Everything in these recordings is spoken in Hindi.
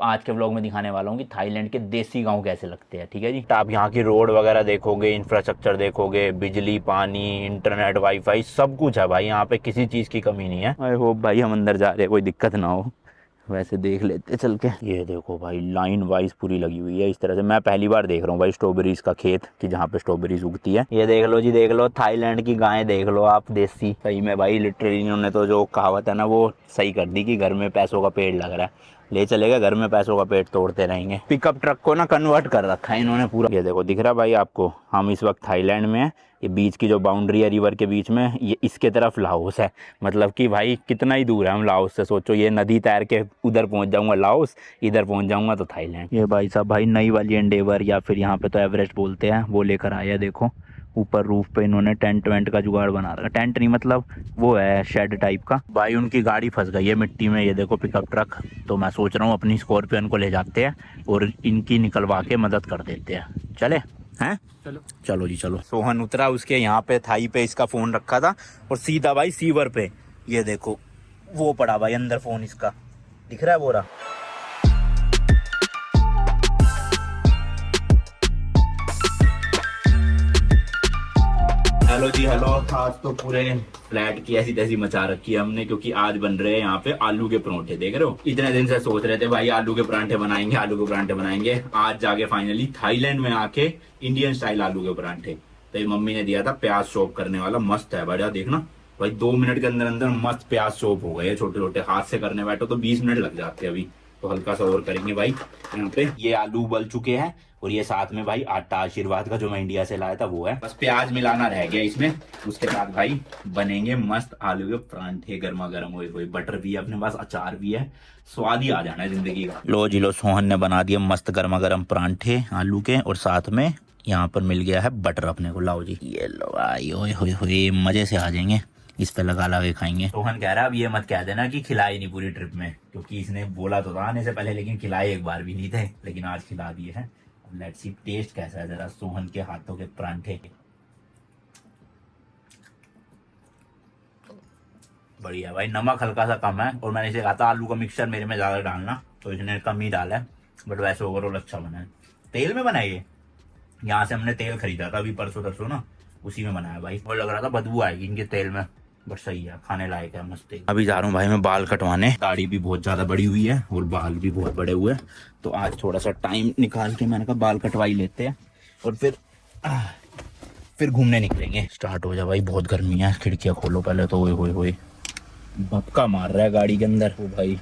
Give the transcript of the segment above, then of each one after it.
आज के व्लॉग में दिखाने वाला हूँ कि थाईलैंड के देसी गांव कैसे लगते हैं। ठीक है जी। आप यहाँ की रोड वगैरह देखोगे, इंफ्रास्ट्रक्चर देखोगे, बिजली, पानी, इंटरनेट, वाईफाई सब कुछ है भाई। यहाँ पे किसी चीज की कमी नहीं है। आई होप भाई हम अंदर जा रहे हैं कोई दिक्कत ना हो। वैसे देख लेते चल के। ये देखो भाई लाइन वाइज पूरी लगी हुई है इस तरह से। मैं पहली बार देख रहा हूँ भाई स्ट्रॉबेरीज का खेत, कि जहाँ पे स्ट्रॉबेरीज उगती है। ये देख लो जी, देख लो थाईलैंड की गायें देख लो आप, देसी। सही में भाई लिटरली इन्होंने तो जो कहावत है ना वो सही कर दी कि घर में पैसों का पेड़ लग रहा है। ले चलेगा घर में पैसों का पेट तोड़ते रहेंगे। पिकअप ट्रक को ना कन्वर्ट कर रखा है इन्होंने पूरा। ये देखो दिख रहा भाई आपको, हम इस वक्त थाईलैंड में हैं। ये बीच की जो बाउंड्री है रिवर के बीच में, ये इसके तरफ लाओस है। मतलब कि भाई कितना ही दूर है हम लाओस से। सोचो ये नदी तैर के उधर पहुंच जाऊंगा लाओस, इधर पहुंच जाऊंगा तो थाईलैंड। ये भाई साहब भाई नई वाली एंडेवर या फिर यहाँ पे तो एवरेस्ट बोलते हैं, वो लेकर आया। देखो ऊपर रूफ पे इन्होंने टेंट वेंट का जुगाड़ बना रखा। टेंट नहीं मतलब वो है शेड टाइप का। भाई उनकी गाड़ी फंस गई है मिट्टी में, ये देखो पिकअप ट्रक। तो मैं सोच रहा हूँ अपनी स्कॉर्पियन को ले जाते हैं और इनकी निकलवा के मदद कर देते हैं। चले हैं? चलो चलो जी चलो। सोहन उतरा, उसके यहाँ पे थाई पे इसका फोन रखा था और सीधा भाई सीवर पे ये देखो वो पड़ा भाई अंदर फोन इसका। दिख रहा है बोरा। हेलो जी हेलो। आज तो पूरे फ्लैट की ऐसी तैसी मचा रखी है हमने, क्योंकि आज बन रहे हैं यहाँ पे आलू के परांठे। देख रहे हो, इतने दिन से सोच रहे थे भाई आलू के परांठे बनाएंगे, आलू के परांठे बनाएंगे। आज जाके फाइनली थाईलैंड में आके इंडियन स्टाइल आलू के परांठे। तो ये मम्मी ने दिया था प्याज चॉप करने वाला, मस्त है बढ़िया। देखना भाई 2 मिनट के अंदर अंदर मस्त प्याज चॉप हो गए। छोटे छोटे हाथ से करने बैठो तो 20 मिनट लग जाते हैं। अभी तो हल्का सा और करेंगे भाई। यहाँ पे ये आलू उबल चुके हैं और ये साथ में भाई आटा आशीर्वाद का जो मैं इंडिया से लाया था वो है। बस प्याज मिलाना रह गया इसमें। उसके बाद भाई बनेंगे मस्त आलू के परांठे गर्मा गर्म हुए हुए। बटर भी है अपने पास, अचार भी है, स्वाद ही आ जाना है जिंदगी का। लो जी लो, सोहन ने बना दिया मस्त गर्मा गर्म परांठे आलू के, और साथ में यहाँ पर मिल गया है बटर अपने को। लाओ जी ये लो भाई, ओए होए होए मजे से आ जाएंगे। इस पे लगा लगा के खाएंगे। सोहन कह रहा है अब ये मत कह देना कि खिलाए नहीं पूरी ट्रिप में, क्योंकि इसने बोला तो था आने से पहले लेकिन खिलाए एक बार भी नहीं थे, लेकिन आज खिला दिए हैं। लेट्स सी टेस्ट कैसा है जरा सोहन के हाथों के परांठे। बढ़िया भाई। नमक हल्का सा कम है और मैंने इसे कहा था आलू का मिक्सचर मेरे में ज्यादा डालना, तो इसने कम ही डाला है। बट वैसे ओवरऑल अच्छा बना है। तेल में बनाया ये, यहाँ से हमने तेल खरीदा था अभी परसों तरसों ना, उसी में बनाया भाई। और लग रहा था बदबू आएगी इनके तेल में, बट सही है, खाने लायक है, मस्त है। अभी जा रहा हूँ भाई मैं बाल कटवाने। दाढ़ी भी बहुत ज्यादा बड़ी हुई है और बाल भी बहुत बड़े हुए हैं, तो आज थोड़ा सा टाइम निकाल के मैंने कहा बाल कटवा ही लेते हैं और फिर घूमने निकलेंगे। स्टार्ट हो जा भाई, बहुत गर्मी है। खिड़कियां खोलो पहले तो। ओए होए होए भपका मार रहा है गाड़ी के अंदर। ओ भाई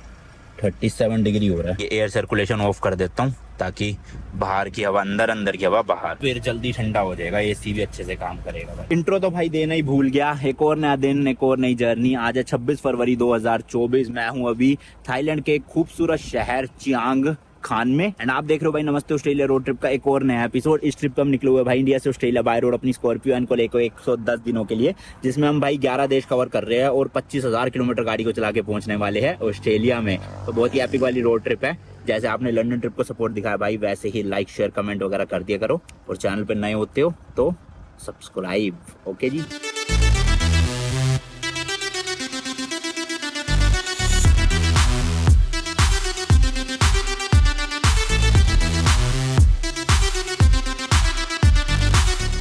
37 डिग्री हो रहा है। ये एयर सर्कुलेशन ऑफ कर देता हूँ ताकि बाहर की हवा अंदर, अंदर की हवा बाहर, फिर जल्दी ठंडा हो जाएगा। एसी भी अच्छे से काम करेगा भाई। इंट्रो तो भाई देना ही भूल गया। एक और नया दिन, एक और नई जर्नी। आज है 26 फरवरी 2024। मैं हूँ अभी थाईलैंड के खूबसूरत शहर चियांग खान में, एंड आप देख रहे हो भाई नमस्ते ऑस्ट्रेलिया रोड ट्रिप का एक और नया एपिसोड। इस ट्रिप पे हम निकले हुए भाई इंडिया से ऑस्ट्रेलिया बाय रोड अपनी स्कॉर्पियो को लेकर 110 दिनों के लिए, जिसमें हम भाई 11 देश कवर कर रहे हैं और 25,000 किलोमीटर गाड़ी को चला के पहुंचने वाले हैं ऑस्ट्रेलिया में। तो बहुत ही एपिक वाली रोड ट्रिप है। जैसे आपने लंदन ट्रिप को सपोर्ट दिखाया भाई, वैसे ही लाइक शेयर कमेंट वगैरह कर दिया करो, और चैनल पर नए होते हो तो सब्सक्राइब। ओके जी।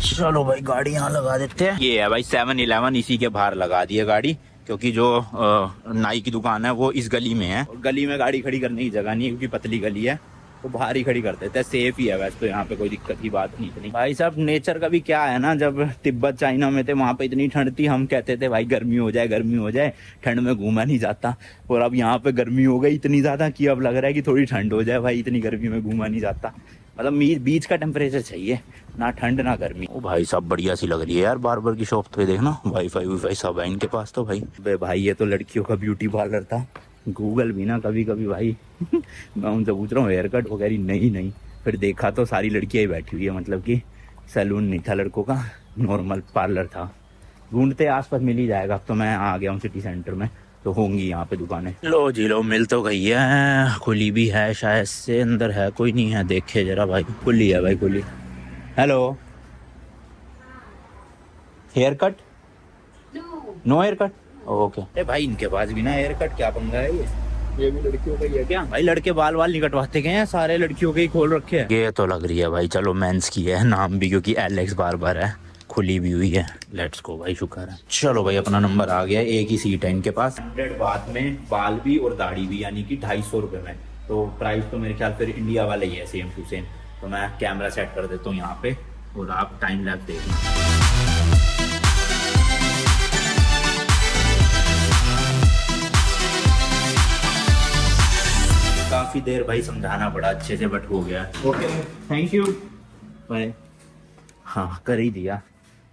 चलो भाई गाड़ी यहाँ लगा देते हैं। ये है भाई 7-Eleven, इसी के बाहर लगा दी है गाड़ी, क्योंकि जो नाई की दुकान है वो इस गली में है और गली में गाड़ी खड़ी करने की जगह नहीं है क्योंकि पतली गली है, तो बाहर ही खड़ी कर देते हैं। सेफ ही है वैसे तो, यहाँ पे कोई दिक्कत की बात नहीं इतनी। भाई साहब नेचर का भी क्या है ना, जब तिब्बत चाइना में थे वहाँ पे इतनी ठंड थी, हम कहते थे भाई गर्मी हो जाए गर्मी हो जाए, ठंड में घूमा नहीं जाता। और अब यहाँ पे गर्मी हो गई इतनी ज्यादा कि अब लग रहा है कि थोड़ी ठंड हो जाए भाई, इतनी गर्मी में घूमा नहीं जाता। मतलब बीच का टेम्परेचर चाहिए, ना ठंड ना गर्मी। ओ भाई साहब बढ़िया सी लग रही है यार बार्बर की शॉप। तो देखना वाईफाई वाईफाई सब है इनके पास तो भाई। भाई ये तो लड़कियों का ब्यूटी पार्लर था। गूगल भी ना कभी कभी भाई मैं उनसे पूछ रहा हूँ हेयर कट वगैरह, नहीं। फिर देखा तो सारी लड़कियां ही बैठी हुई है, मतलब कि सैलून नहीं था लड़कों का, नॉर्मल पार्लर था। ढूंढते आसपास मिल ही जाएगा। अब तो मैं आ गया हूँ सिटी सेंटर में, तो होंगी यहाँ पे दुकानें। लो जी लो, मिल तो गई है, खुली भी है शायद से, अंदर है कोई नहीं है, देखे जरा भाई। खुली है भाई, खुली। Hello, hair cut? No hair cut, okay. अरे भाई इनके पास भी ना हेयर कट, क्या पंगा है ये। ये भी लड़कियों का ही है क्या भाई? लड़के बाल वाल नहीं कटवाते गए हैं, सारे लड़कियों के ही खोल रखे हैं। ये तो लग रही है भाई, चलो मेंस की है नाम भी, क्योंकि एलेक्स बार्बर है, खुली भी हुई है। लेट्स गो भाई, शुक्र है। चलो भाई अपना नंबर आ गया, एक ही सीट है इनके पास। 100 बात में बाल भी और दाढ़ी भी, यानी कि 250 रुपये में। तो प्राइस तो मेरे ख्याल फिर इंडिया वाला ही है, सेम टू सेम। तो मैं कैमरा सेट कर देता हूँ यहाँ पे और आप टाइम लैप्स देखिए। काफी देर भाई समझाना पड़ा अच्छे से, बट हो गया। Okay thank you bye. हाँ कर ही दिया,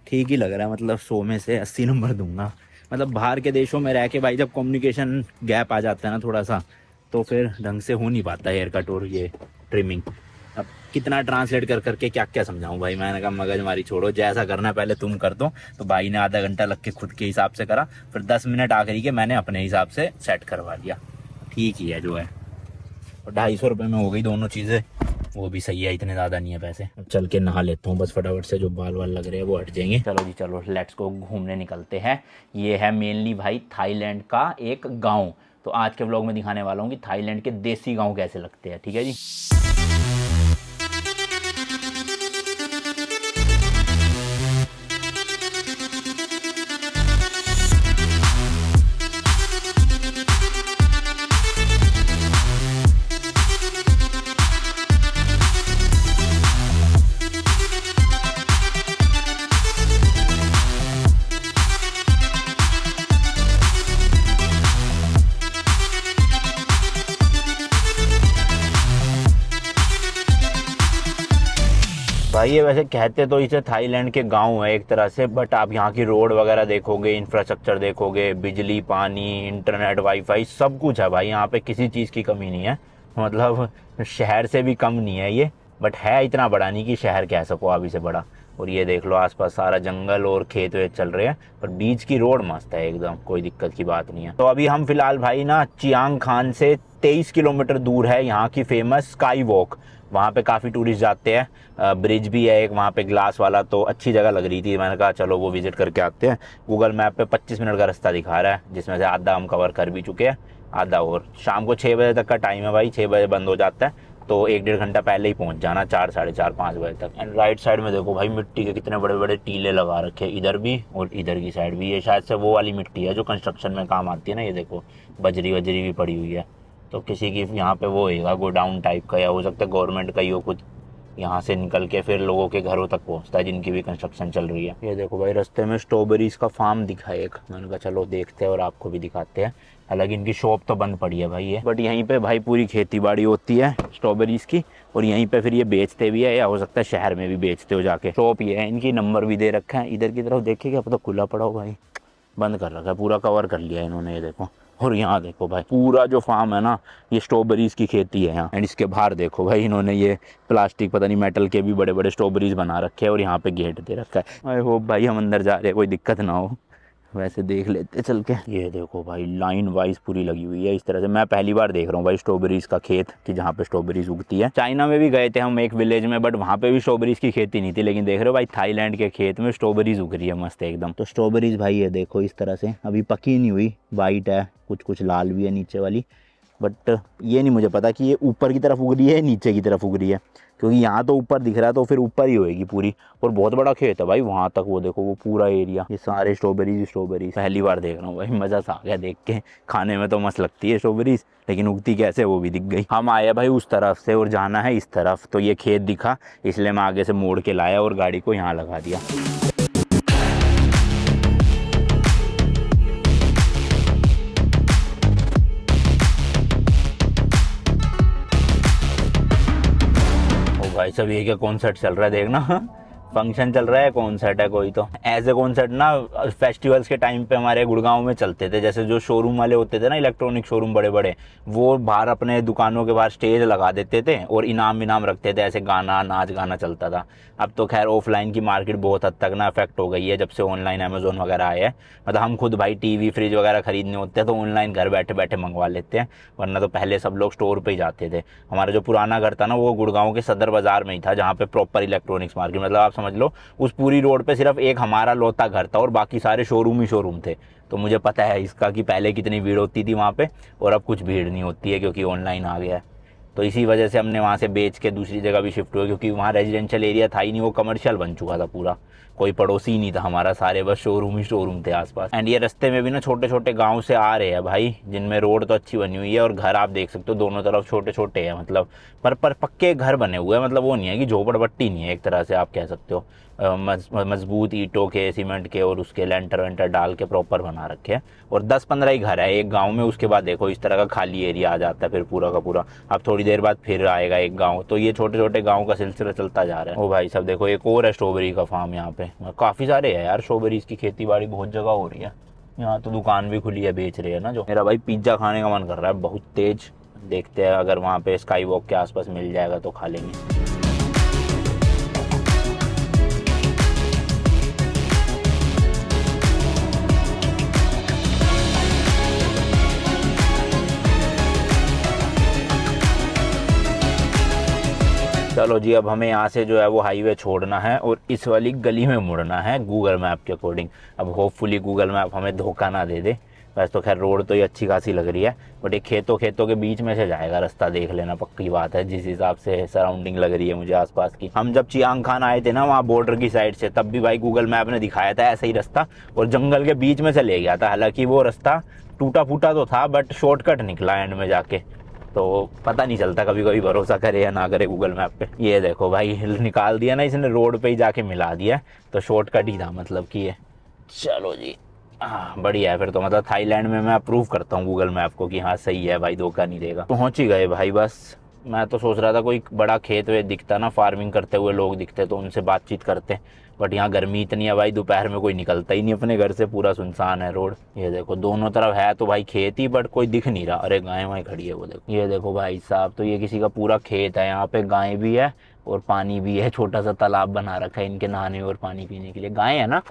ठीक ही लग रहा है। मतलब 100 में से 80 नंबर दूंगा। मतलब बाहर के देशों में रह के भाई जब कम्युनिकेशन गैप आ जाता है ना थोड़ा सा, तो फिर ढंग से हो नहीं पाता हेयर कट और ये ट्रिमिंग। अब कितना ट्रांसलेट कर करके क्या क्या समझाऊं भाई। मैंने कहा मगजमारी छोड़ो, जैसा करना है पहले तुम कर दो। तो भाई ने आधा घंटा लग के खुद के हिसाब से करा, फिर 10 मिनट आखिरी के मैंने अपने हिसाब से सेट करवा दिया। ठीक ही है जो है। और 250 रुपये में हो गई दोनों चीज़ें, वो भी सही है, इतने ज़्यादा नहीं है पैसे। चल के नहा लेता हूँ बस फटाफट से, जो बाल वाल लग रहे हैं वो हट जाएंगे। चलो जी चलो, लेट्स को घूमने निकलते हैं। ये है मेनली भाई थाईलैंड का एक गांव। तो आज के व्लॉग में दिखाने वाला हूँ कि थाईलैंड के देसी गांव कैसे लगते हैं, ठीक है जी। भाई ये वैसे कहते तो इसे थाईलैंड के गांव है एक तरह से, बट आप यहाँ की रोड वगैरह देखोगे, इंफ्रास्ट्रक्चर देखोगे, बिजली पानी इंटरनेट वाईफाई सब कुछ है भाई। यहाँ पे किसी चीज़ की कमी नहीं है। मतलब शहर से भी कम नहीं है ये, बट है इतना बड़ा नहीं कि शहर कह सको अभी से बड़ा। और ये देख लो आसपास सारा जंगल और खेत वेत चल रहे हैं, पर बीच की रोड मस्त है एकदम, कोई दिक्कत की बात नहीं है। तो अभी हम फिलहाल भाई ना चियांग खान से 23 किलोमीटर दूर है यहाँ की फेमस स्काई वॉक। वहाँ पे काफ़ी टूरिस्ट जाते हैं। ब्रिज भी है एक वहाँ पे ग्लास वाला, तो अच्छी जगह लग रही थी। मैंने कहा चलो वो विजिट करके आते हैं। गूगल मैप पे 25 मिनट का रास्ता दिखा रहा है, जिसमें से आधा हम कवर कर भी चुके हैं, आधा और। शाम को 6 बजे तक का टाइम है भाई, 6 बजे बंद हो जाता है। तो 1-1.5 घंटा पहले ही पहुँच जाना, 4, साढ़े 4, 5 बजे तक। एंड राइट साइड में देखो भाई मिट्टी के कितने बड़े बड़े टीले लगा रखे, इधर भी और इधर की साइड भी। ये शायद से वो वाली मिट्टी है जो कंस्ट्रक्शन में काम आती है ना। ये देखो बजरी वजरी भी पड़ी हुई है। तो किसी की यहाँ पे वो होगा गोडाउन टाइप का, या हो सकता है गवर्नमेंट का ही हो कुछ। यहाँ से निकल के फिर लोगों के घरों तक पहुँचता है जिनकी भी कंस्ट्रक्शन चल रही है। ये देखो भाई रास्ते में स्ट्रॉबेरीज का फार्म दिखा है एक। मैंने कहा चलो देखते हैं और आपको भी दिखाते हैं। हालांकि इनकी शॉप तो बंद पड़ी है भाई ये, बट यहीं पे भाई पूरी खेती बाड़ी होती है स्ट्रॉबेरीज की, और यहीं पे फिर ये बेचते भी है, या हो सकता है शहर में भी बेचते हो जाके। शॉप ये है इनकी, नंबर भी दे रखा है। इधर की तरफ देखिए क्या पता खुला पड़ा हो भाई, बंद कर रखा है, पूरा कवर कर लिया इन्होंने। ये देखो, और यहाँ देखो भाई पूरा जो फार्म है ना, ये स्ट्रॉबेरीज की खेती है यहाँ। एंड इसके बाहर देखो भाई इन्होंने ये प्लास्टिक पता नहीं मेटल के भी बड़े बड़े स्ट्रॉबेरीज बना रखे हैं, और यहाँ पे गेट दे रखा है। आई होप भाई हम अंदर जा रहे हैं कोई दिक्कत ना हो, वैसे देख लेते चल के। ये देखो भाई लाइन वाइज पूरी लगी हुई है इस तरह से। मैं पहली बार देख रहा हूँ भाई स्ट्रॉबेरीज का खेत, कि जहाँ पे स्ट्रॉबेरीज उगती है। चाइना में भी गए थे हम एक विलेज में, बट वहाँ पे भी स्ट्रॉबेरीज की खेती नहीं थी। लेकिन देख रहे हो भाई थाईलैंड के खेत में स्ट्रॉबेरीज उग रही है मस्त एकदम। तो स्ट्रॉबेरीज भाई ये देखो इस तरह से, अभी पकी नहीं हुई, वाइट है, कुछ कुछ लाल भी है नीचे वाली। बट ये नहीं मुझे पता कि ये ऊपर की तरफ उग रही है नीचे की तरफ उग रही है, क्योंकि यहाँ तो ऊपर दिख रहा है तो फिर ऊपर ही होएगी पूरी। और बहुत बड़ा खेत है भाई वहाँ तक, वो देखो वो पूरा एरिया, ये सारे स्ट्रॉबेरीज स्ट्रॉबेरीज। पहली बार देख रहा हूँ भाई, मज़ा सा आ गया देख के। खाने में तो मस्त लगती है स्ट्रॉबेरीज, लेकिन उगती कैसे वो भी दिख गई। हम आए भाई उस तरफ से और जाना है इस तरफ, तो ये खेत दिखा इसलिए मैं आगे से मोड़ के लाया और गाड़ी को यहाँ लगा दिया। भाई सब ये क्या कॉन्सर्ट चल रहा है देखना। फंक्शन चल रहा है, कॉन्सर्ट है कोई। तो ऐसे कॉन्सर्ट ना फेस्टिवल्स के टाइम पे हमारे गुड़गांव में चलते थे। जैसे जो शोरूम वाले होते थे ना, इलेक्ट्रॉनिक शोरूम बड़े बड़े, वो बाहर अपने दुकानों के बाहर स्टेज लगा देते थे और इनाम रखते थे, ऐसे गाना नाच गाना चलता था। अब तो खैर ऑफलाइन की मार्केट बहुत हद तक ना अफेक्ट हो गई है जब से ऑनलाइन अमेजोन वगैरह आए हैं। मतलब हम खुद भाई टीवी फ्रिज वगैरह खरीदने होते हैं तो ऑनलाइन घर बैठे बैठे मंगवा लेते हैं, वरना तो पहले सब लोग स्टोर पे ही जाते थे। हमारा जो पुराना घर था ना वो गुड़गांव के सदर बाजार में ही था, जहाँ पे प्रॉपर इलेक्ट्रॉनिक्स मार्केट, मतलब आप समझ लो उस पूरी रोड पे सिर्फ एक हमारा लौता घर था और बाकी सारे शोरूम ही शोरूम थे। तो मुझे पता है इसका कि पहले कितनी भीड़ होती थी वहाँ पे और अब कुछ भीड़ नहीं होती है क्योंकि ऑनलाइन आ गया है। तो इसी वजह से हमने वहाँ से बेच के दूसरी जगह भी शिफ्ट हुए क्योंकि वहाँ रेजिडेंशियल एरिया था ही नहीं, वो कमर्शियल बन चुका था पूरा। कोई पड़ोसी ही नहीं था हमारा, सारे बस शोरूम ही शोरूम थे आसपास। एंड ये रास्ते में भी ना छोटे छोटे गांव से आ रहे हैं भाई, जिनमें रोड तो अच्छी बनी हुई है और घर आप देख सकते हो दोनों तरफ छोटे छोटे हैं, मतलब पर पक्के घर बने हुए हैं। मतलब वो नहीं है कि झोपड़पट्टी नहीं है, एक तरह से आप कह सकते हो मजबूत ईंटों के सीमेंट के और उसके लेंटर वेंटर डाल के प्रॉपर बना रखे हैं। और 10-15 ही घर है एक गांव में, उसके बाद देखो इस तरह का खाली एरिया आ जाता है फिर पूरा का पूरा। अब थोड़ी देर बाद फिर आएगा एक गांव। तो ये छोटे छोटे गांव का सिलसिला चलता जा रहा है। ओ भाई सब देखो एक और है स्ट्रॉबेरी का फार्म यहाँ पे, काफ़ी सारे है यार स्ट्रॉबेरीज की खेती बाड़ी बहुत जगह हो रही है। यहाँ तो दुकान भी खुली है, बेच रहे हैं ना जो। मेरा भाई पिज्ज़ा खाने का मन कर रहा है बहुत तेज, देखते हैं अगर वहाँ पे स्काई वॉक के आसपास मिल जाएगा तो खा लेंगे। चलो जी, अब हमें यहाँ से जो है वो हाईवे छोड़ना है और इस वाली गली में मुड़ना है गूगल मैप के अकॉर्डिंग। अब होपफुली गूगल मैप हमें धोखा ना दे दे। वैसे तो खैर रोड तो ये अच्छी खासी लग रही है, बट ये खेतों के बीच में से जाएगा रास्ता, देख लेना पक्की बात है जिस हिसाब से सराउंडिंग लग रही है मुझे आसपास की। हम जब चियांग खान आए थे ना वहाँ बॉर्डर की साइड से, तब भी भाई गूगल मैप ने दिखाया था ऐसा ही रास्ता और जंगल के बीच में से ले गया था। हालांकि वो रास्ता टूटा फूटा तो था बट शॉर्टकट निकला एंड में जाके। तो पता नहीं चलता, कभी कभी भरोसा करे या ना करे गूगल मैप पे। ये देखो भाई निकाल दिया ना इसने, रोड पे ही जाके मिला दिया, तो शॉर्टकट ही था मतलब कि ये। चलो जी बढ़िया है फिर तो, मतलब थाईलैंड में मैं अप्रूव करता हूँ गूगल मैप को कि हाँ सही है भाई, धोखा नहीं देगा। पहुँच ही गए भाई बस। मैं तो सोच रहा था कोई बड़ा खेत वेत दिखता ना, फार्मिंग करते हुए लोग दिखते तो उनसे बातचीत करते, बट यहाँ गर्मी इतनी है भाई दोपहर में कोई निकलता ही नहीं अपने घर से, पूरा सुनसान है रोड। ये देखो दोनों तरफ है तो भाई खेत ही, बट कोई दिख नहीं रहा। अरे गाय वाय खड़ी है वो देखो। ये देखो भाई साहब, तो ये किसी का पूरा खेत है, यहाँ पे गाय भी है और पानी भी है, छोटा सा तालाब बना रखा है इनके नहाने और पानी पीने के लिए। गाय है ना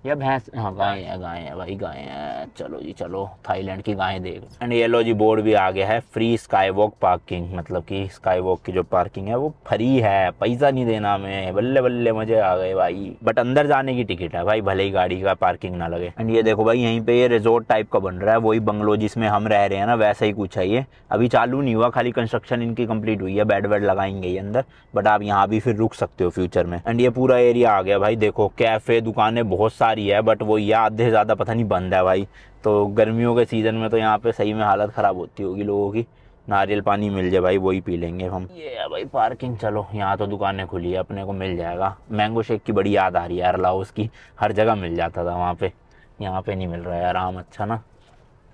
या भैंस? हाँ गाय है भाई गाय है। चलो जी चलो, थाईलैंड की गाय देख। एंड ये लो जी बोर्ड भी आ गया है, फ्री स्काई वॉक पार्किंग, मतलब कि स्काई वॉक की जो पार्किंग है वो फ्री है, पैसा नहीं देना हमें। बल्ले बल्ले मजे आ गए भाई। बट अंदर जाने की टिकट है भाई, भले ही गाड़ी का पार्किंग ना लगे। एंड ये देखो भाई यहीं पे ये रिजॉर्ट टाइप का बन रहा है, वही बंगलो जिसमें हम रह रहे हैं ना वैसा ही कुछ है ये। अभी चालू नहीं हुआ, खाली कंस्ट्रक्शन इनकी कंप्लीट हुई है, बेड वेड लगाएंगे ये अंदर, बट आप यहाँ भी फिर रुक सकते हो फ्यूचर में। एंड ये पूरा एरिया आ गया भाई, देखो कैफे दुकानें बहुत सारी है, बट वो ये आधे से ज़्यादा पता नहीं बंद है भाई। तो गर्मियों के सीज़न में तो यहाँ पे सही में हालत ख़राब होती होगी लोगों की। नारियल पानी मिल जाए भाई वही पी लेंगे हम। ये है भाई पार्किंग। चलो यहाँ तो दुकानें खुली है, अपने को मिल जाएगा। मैंगो शेक की बड़ी याद आ रही है यार, लाओस की हर जगह मिल जाता था वहाँ पे, यहाँ पे नहीं मिल रहा है यार। आम अच्छा ना,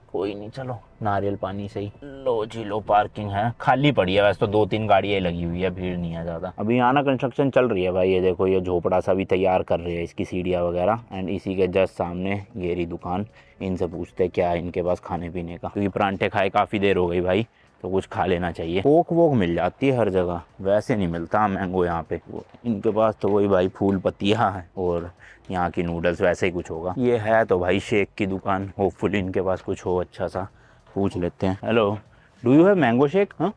कोई नहीं चलो नारियल पानी से ही। लो जी लो, पार्किंग है, खाली पड़ी है वैसे तो, 2-3 गाड़ियाँ लगी हुई है, भीड़ नहीं है ज़्यादा। अभी यहाँ ना कंस्ट्रक्शन चल रही है भाई, ये देखो ये झोपड़ा सा भी तैयार कर रहे हैं, इसकी सीढ़ियाँ वगैरह। एंड इसी के जस्ट सामने ये रही दुकान। इनसे पूछते क्या है इनके पास खाने पीने का, क्योंकि परांठे खाए काफ़ी देर हो गई भाई, तो कुछ खा लेना चाहिए। कोक वोक मिल जाती है हर जगह, वैसे नहीं मिलता मैंगो यहाँ पे। वो इनके पास तो वही भाई फूल पत्तियाँ है और यहाँ की नूडल्स, वैसे ही कुछ होगा। ये है तो भाई शेक की दुकान, होपफुली इनके पास कुछ हो अच्छा सा, पूछ लेते हैं। Hello, do you have mango shake? हाँ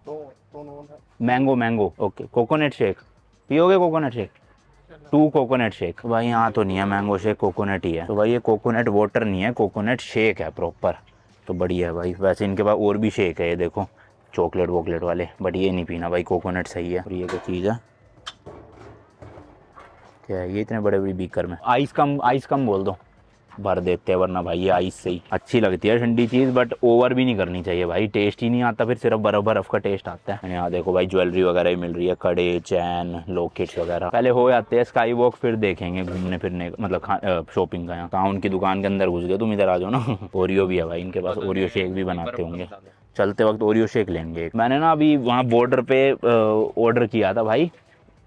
मैंगो ओके। कोकोनट शेक पियोगे? Coconut shake 2 coconut shake. भाई यहाँ तो नहीं है मैंगो शेक, कोकोनट ही है। तो भाई ये कोकोनट वाटर नहीं है, कोकोनट शेक है प्रॉपर। तो बढ़िया है भाई। वैसे इनके पास और भी शेक है, ये देखो चॉकलेट वॉकलेट वाले, बट ये नहीं पीना भाई, कोकोनट सही है। और ये क्या चीज़ है, क्या है ये इतने बड़े बड़ी बीकर में? आइस कम बोल दो, भर देते हैं, वरना भाई ये आइस से ही अच्छी लगती है ठंडी चीज़, बट ओवर भी नहीं करनी चाहिए भाई, टेस्ट ही नहीं आता फिर, सिर्फ बर्फ बर्फ का टेस्ट आता है। यहाँ देखो भाई ज्वेलरी वगैरह ही मिल रही है, कड़े चैन लॉकेट्स वगैरह। पहले हो जाते हैं स्काई वॉक, फिर देखेंगे घूमने फिरने मतलब शॉपिंग का। यहाँ टाउन की दुकान के अंदर घुस गए तुम, इधर आ जाओ ना। ओरियो भी है भाई इनके पास, ओरियो शेक भी बनाते होंगे। चलते वक्त ओरियो शेक लेंगे। मैंने ना अभी वहाँ बॉर्डर पे ऑर्डर किया था भाई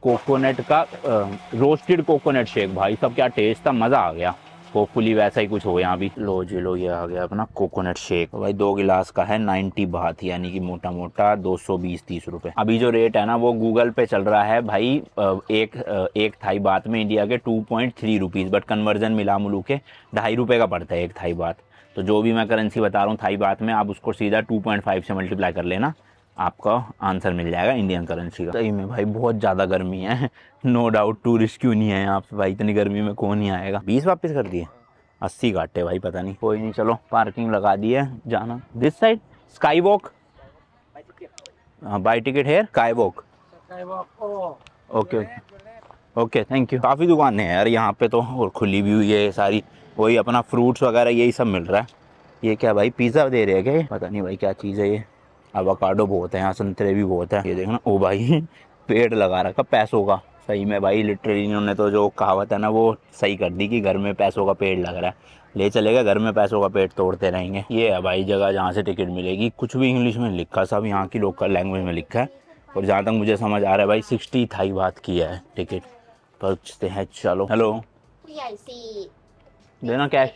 कोकोनट का रोस्टेड कोकोनट शेक, भाई सब क्या टेस्ट था, मज़ा आ गया। होपफुली वैसा ही कुछ हो यहाँ भी। लो जी लो, ये आ गया अपना कोकोनट शेक भाई। 2 गिलास का है 90 बात, यानी कि मोटा मोटा 220-30 रुपये। अभी जो रेट है ना वो गूगल पे चल रहा है भाई, एक थाई बात में इंडिया के 2.3 रुपीज़, बट कन्वर्जन मिला मुलू के 2.5 रुपये का पड़ता है एक थाई बात। तो जो भी मैं करेंसी बता रहा हूँ थाई बात में, आप उसको सीधा 2.5 से मल्टीप्लाई कर लेना, आपका आंसर मिल जाएगा इंडियन करेंसी का। सही में भाई बहुत ज़्यादा गर्मी है, नो डाउट टूरिस्ट क्यों नहीं है यहाँ पे भाई, इतनी गर्मी में कौन नहीं आएगा। 20 वापस कर दिए, 80 काटे भाई, पता नहीं, कोई नहीं, चलो पार्किंग लगा दी है, जाना this side sky walk. Buy ticket here sky walk. Okay okay thank you. काफ़ी दुकानें हैं यार यहाँ पे तो, और खुली भी हुई है सारी, वही अपना फ्रूट्स वगैरह यही सब मिल रहा है। ये क्या भाई पिज़्ज़ा दे रहे हैं क्या, पता नहीं भाई क्या चीज़ है ये। अवाकाडो बहुत है यहाँ, संतरे भी बहुत है, ये देखना ओ भाई पेड़ लगा रखा पैसों का। सही में भाई लिटरली इन्होंने तो जो कहावत है ना वो सही कर दी कि घर में पैसों का पेड़ लग रहा है, ले चलेगा घर में पैसों का पेड़ तोड़ते रहेंगे। ये है भाई जगह जहाँ से टिकट मिलेगी, कुछ भी इंग्लिश में लिखा, सब यहाँ की लोकल लैंग्वेज में लिखा है। और जहाँ तक मुझे समझ आ रहा है भाई 60 थाई बात की है टिकट। पहुँचते हैं चलो। हेलो ผู้ใหญ่4 देना कैश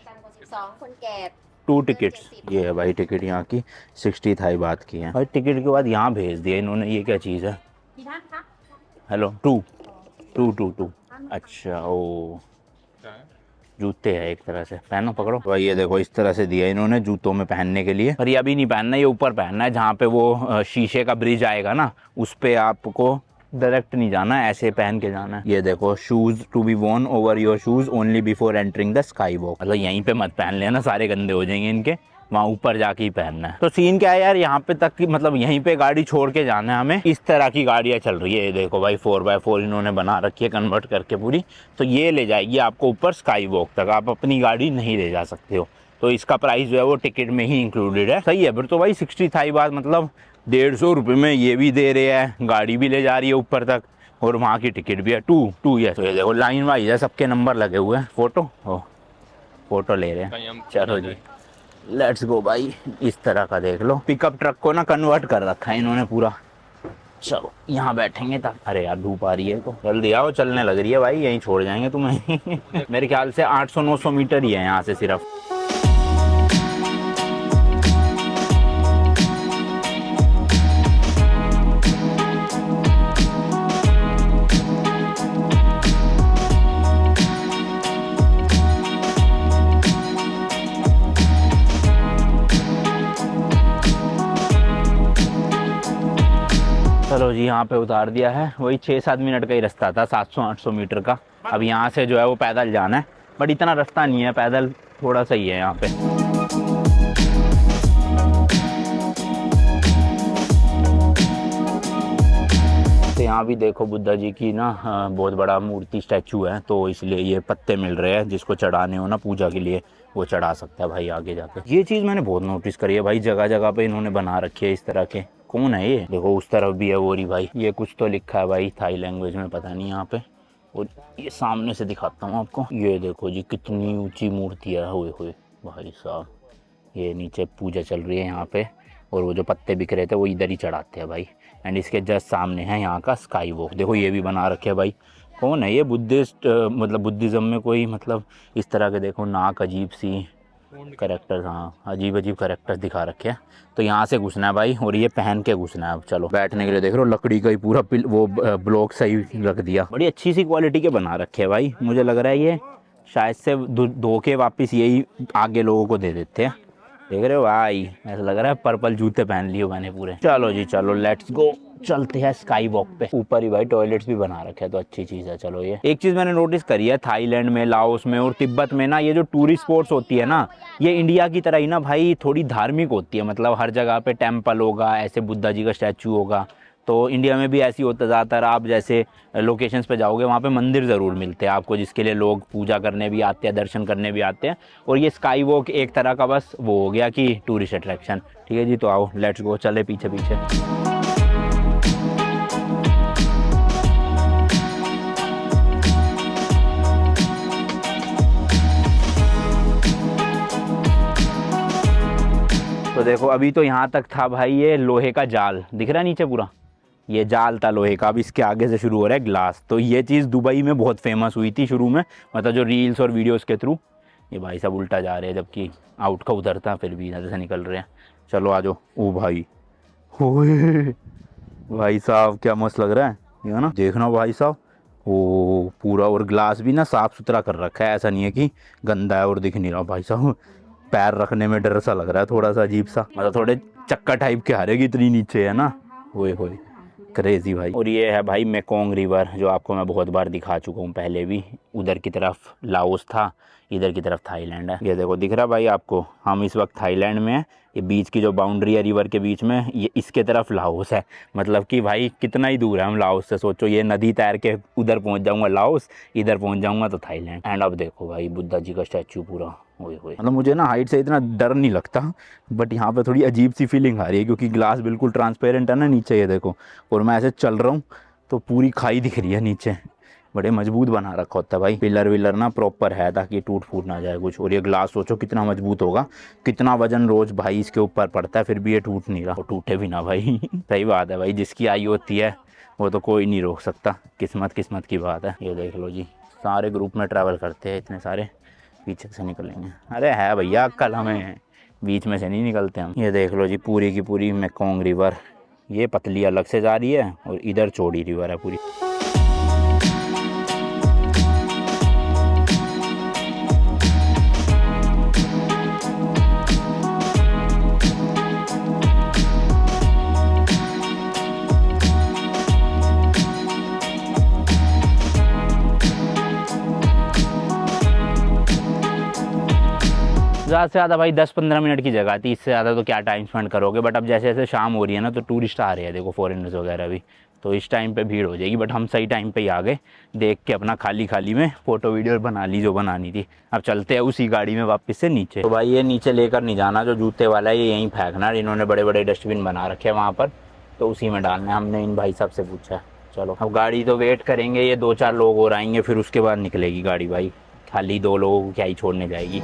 12คนแก่ टू टिकट्स। ये है भाई टिकट यहाँ की, 60 थाई बात की है भाई। टिकट के बाद यहाँ भेज दिया इन्होंने, ये क्या चीज़ है। กี่ท่านคะ हेलो टू अच्छा ओ जूते है एक तरह से, पहनो पकड़ो भाई। ये देखो इस तरह से दिया इन्होंने जूतों में पहनने के लिए, पर ये अभी नहीं पहनना, ये ऊपर पहनना है जहाँ पे वो शीशे का ब्रिज आएगा ना, उस पे आपको डायरेक्ट नहीं जाना है, ऐसे पहन के जाना है। ये देखो shoes to be worn over your shoes only before entering the sky walk, मतलब यहीं पे मत पहन लेना, सारे गंदे हो जाएंगे इनके, वहाँ ऊपर जाके ही पहनना है। तो सीन क्या है यार, यहाँ पे तक की मतलब यहीं पे गाड़ी छोड़ के जाना है हमें। इस तरह की गाड़ियाँ चल रही है, ये देखो भाई 4x4 इन्होंने बना रखी है कन्वर्ट करके पूरी, तो ये ले जाएगी आपको ऊपर स्काई वॉक तक, आप अपनी गाड़ी नहीं ले जा सकते हो। तो इसका प्राइस जो है वो टिकट में ही इंक्लूडेड है। सही है फिर तो भाई 60 थाई बात, मतलब 150 रुपये में ये भी दे रहे हैं, गाड़ी भी ले जा रही है ऊपर तक, और वहाँ की टिकट भी है टू ये। तो ये देखो लाइन वाइज है, सबके नंबर लगे हुए हैं, फोटो ले रहे हैं। चलो जी लेट्स गो भाई। इस तरह का देख लो, पिकअप ट्रक को ना कन्वर्ट कर रखा है इन्होंने पूरा। चलो यहाँ बैठेंगे तक, अरे यार धूप आ रही है तो जल्दी आओ, चलने लग रही है भाई, यहीं छोड़ जाएंगे तुम्हें मेरे ख्याल से 800-900 मीटर ही है यहाँ से सिर्फ। चलो जी यहाँ पे उतार दिया है, वही 6-7 मिनट का ही रास्ता था, 700-800 मीटर का। अब यहाँ से जो है वो पैदल जाना है, बट इतना रास्ता नहीं है, पैदल थोड़ा सही है यहाँ पे। तो यहाँ भी देखो बुद्धा जी की ना बहुत बड़ा मूर्ति स्टैचू है, तो इसलिए ये पत्ते मिल रहे हैं, जिसको चढ़ाने हो ना पूजा के लिए वो चढ़ा सकता है भाई आगे जाके। ये चीज़ मैंने बहुत नोटिस करी है भाई, जगह जगह पे इन्होंने बना रखी है इस तरह के। कौन है ये, देखो उस तरफ भी है वोरी भाई, ये कुछ तो लिखा है भाई थाई लैंग्वेज में, पता नहीं यहाँ पे। और ये सामने से दिखाता हूँ आपको, ये देखो जी कितनी ऊंची मूर्ति है, हुए भाई साहब। ये नीचे पूजा चल रही है यहाँ पे, और वो जो पत्ते बिक रहे थे वो इधर ही चढ़ाते हैं भाई। एंड इसके जस्ट सामने है यहाँ का स्काई वॉक, देखो ये भी बना रखे है भाई। कौन है ये, बुद्धिस्ट मतलब बुद्धिज़्म में कोई, मतलब इस तरह के देखो नाक, अजीब सी करेक्टर्स, हाँ अजीब करेक्टर्स दिखा रखे हैं। तो यहाँ से घुसना है भाई, और ये पहन के घुसना है। अब चलो बैठने के लिए देख रहे हो लकड़ी का ही पूरा वो ब्लॉक सही रख दिया, बड़ी अच्छी सी क्वालिटी के बना रखे हैं भाई। मुझे लग रहा है ये शायद से धो के वापस यही आगे लोगों को दे देते हैं। देख रहे हो भाई, ऐसा लग रहा है पर्पल जूते पहन लिए मैंने पूरे। चलो जी चलो लेट्स गो, चलते हैं स्काई वॉक पे। ऊपर ही भाई टॉयलेट्स भी बना रखे हैं, तो अच्छी चीज़ है। चलो ये एक चीज़ मैंने नोटिस करी है, थाईलैंड में, लाओस में और तिब्बत में ना, ये जो टूरिस्ट स्पॉट्स होती है ना, ये इंडिया की तरह ही ना भाई थोड़ी धार्मिक होती है। मतलब हर जगह पे टेम्पल होगा, ऐसे बुद्धा जी का स्टैचू होगा। तो इंडिया में भी ऐसी होता, ज़्यादातर आप जैसे लोकेशंस पे जाओगे वहाँ पे मंदिर ज़रूर मिलते हैं आपको, जिसके लिए लोग पूजा करने भी आते हैं, दर्शन करने भी आते हैं। और ये स्काई वॉक एक तरह का बस वो हो गया कि टूरिस्ट अट्रैक्शन। ठीक है जी, तो आओ लेट्स गो, चले पीछे पीछे। तो देखो अभी तो यहाँ तक था भाई ये लोहे का जाल, दिख रहा है नीचे पूरा, ये जाल था लोहे का। अब इसके आगे से शुरू हो रहा है ग्लास। तो ये चीज़ दुबई में बहुत फेमस हुई थी शुरू में, मतलब जो रील्स और वीडियोस के थ्रू। ये भाई सब उल्टा जा रहे हैं, जबकि आउट का उधर था, फिर भी इधर से निकल रहे हैं। चलो आ जाओ। ओ भाई ओए भाई साहब क्या मस्त लग रहा है ये ना, देखना भाई साहब। ओ पूरा, और ग्लास भी ना साफ़ सुथरा कर रखा है, ऐसा नहीं है कि गंदा है और दिख नहीं रहा भाई साहब। पैर रखने में डर सा लग रहा है, थोड़ा सा अजीब सा, मतलब थोड़े चक्का टाइप के हारेगी, इतनी नीचे है ना। ओए होए क्रेजी भाई। और ये है भाई मेकोंग रिवर, जो आपको मैं बहुत बार दिखा चुका हूँ पहले भी। उधर की तरफ लाओस था, इधर की तरफ थाईलैंड है। ये देखो दिख रहा भाई आपको, हम इस वक्त थाईलैंड में हैं। ये बीच की जो बाउंड्री है रिवर के बीच में, ये इसके तरफ लाओस है। मतलब कि भाई कितना ही दूर है हम लाओस से, सोचो ये नदी तैर के उधर पहुंच जाऊंगा लाओस, इधर पहुंच जाऊंगा तो थाईलैंड। एंड अब देखो भाई बुद्धा जी का स्टैचू पूरा, ओए होए। मतलब मुझे ना हाइट से इतना डर नहीं लगता, बट यहाँ पे थोड़ी अजीब सी फीलिंग आ रही है, क्योंकि ग्लास बिल्कुल ट्रांसपेरेंट है ना नीचे, ये देखो। और मैं ऐसे चल रहा हूँ तो पूरी खाई दिख रही है नीचे। बड़े मजबूत बना रखा होता है भाई, पिलर विलर ना प्रॉपर है ताकि टूट फूट ना जाए कुछ। और ये ग्लास सोचो कितना मजबूत होगा, कितना वजन रोज भाई इसके ऊपर पड़ता है, फिर भी ये टूट नहीं रहा। और टूटे भी ना भाई सही बात है भाई, जिसकी आयु होती है वो तो कोई नहीं रोक सकता। किस्मत की बात है। ये देख लो जी, सारे ग्रुप में ट्रैवल करते हैं इतने सारे, पीछे से निकलेंगे। अरे है भैया कल, हमें बीच में से नहीं निकलते हम। ये देख लो जी पूरी की पूरी मेकोंग रिवर, ये पतली अलग से जा रही है और इधर चौड़ी रिवर है पूरी। ज़्यादा से ज़्यादा भाई 10-15 मिनट की जगह थी, इससे ज़्यादा तो क्या टाइम स्पेंड करोगे। बट अब जैसे जैसे शाम हो रही है ना, तो टूरिस्ट आ रहे हैं, देखो फॉरेनर्स वगैरह भी, तो इस टाइम पे भीड़ हो जाएगी। बट हम सही टाइम पे ही आ गए, देख के अपना खाली खाली में फ़ोटो वीडियो बना ली जो बनानी थी। अब चलते हैं उसी गाड़ी में वापस से नीचे। तो भाई ये नीचे लेकर नहीं जाना, जो जूते वाला है ये यहीं फेंकना। इन्होंने बड़े बड़े डस्टबिन बना रखे हैं वहाँ पर, तो उसी में डालना है। हमने इन भाई साहब से पूछा है। चलो अब गाड़ी तो वेट करेंगे, ये 2-4 लोग और आएंगे, फिर उसके बाद निकलेगी गाड़ी भाई। खाली 2 लोगों को क्या ही छोड़ने जाएगी।